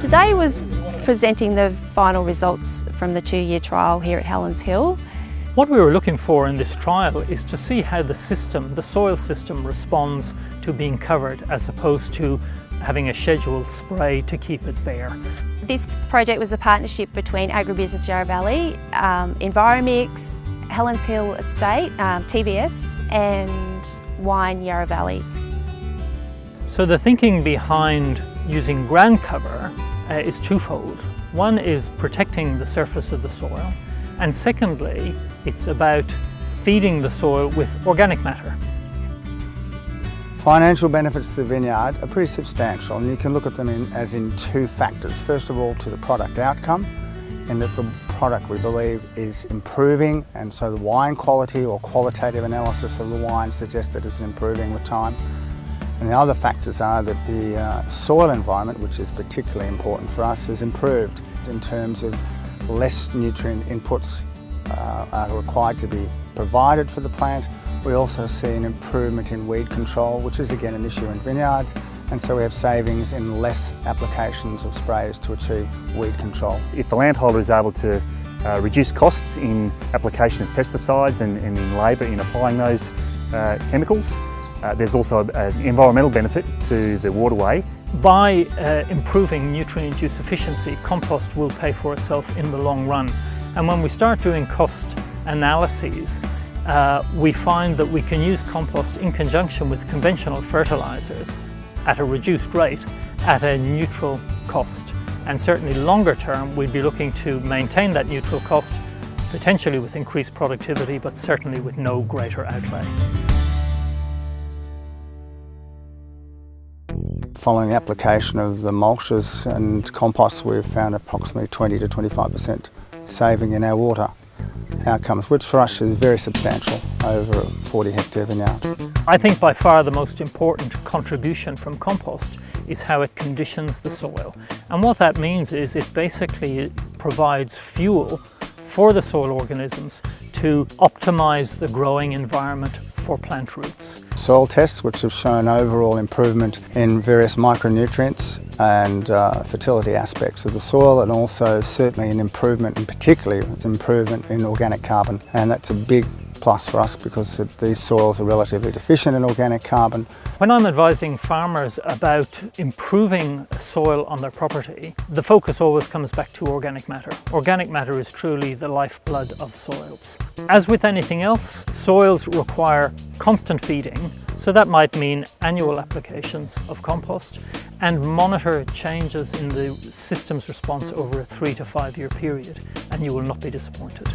Today was presenting the final results from the 2-year trial here at Helens Hill. What we were looking for in this trial is to see how the soil system responds to being covered as opposed to having a scheduled spray to keep it bare. This project was a partnership between Agribusiness Yarra Valley, Enviromix, Helens Hill Estate, TVS and Wine Yarra Valley. So the thinking behind using ground cover is twofold. One is protecting the surface of the soil, and secondly, it's about feeding the soil with organic matter. Financial benefits to the vineyard are pretty substantial, and you can look at them as in two factors. First of all, to the product outcome, and that the product we believe is improving, and so the wine quality or qualitative analysis of the wine suggests that it's improving with time. And the other factors are that the soil environment, which is particularly important for us, has improved in terms of less nutrient inputs are required to be provided for the plant. We also see an improvement in weed control, which is again an issue in vineyards, and so we have savings in less applications of sprays to achieve weed control. If the landholder is able to reduce costs in application of pesticides and in labour in applying those chemicals, there's also an environmental benefit to the waterway. By improving nutrient use efficiency, compost will pay for itself in the long run. And when we start doing cost analyses, we find that we can use compost in conjunction with conventional fertilisers at a reduced rate at a neutral cost. And certainly longer term, we'd be looking to maintain that neutral cost, potentially with increased productivity, but certainly with no greater outlay. Following the application of the mulches and compost, we've found approximately 20 to 25% saving in our water outcomes, which for us is very substantial over a 40-hectare vineyard. I think by far the most important contribution from compost is how it conditions the soil. And what that means is it basically provides fuel for the soil organisms to optimise the growing environment for plant roots. Soil tests which have shown overall improvement in various micronutrients and fertility aspects of the soil, and also certainly an improvement, and particularly an improvement in organic carbon, and that's a big plus for us because these soils are relatively deficient in organic carbon. When I'm advising farmers about improving soil on their property, the focus always comes back to organic matter. Organic matter is truly the lifeblood of soils. As with anything else, soils require constant feeding, so that might mean annual applications of compost and monitor changes in the system's response over a 3 to 5 year period, and you will not be disappointed.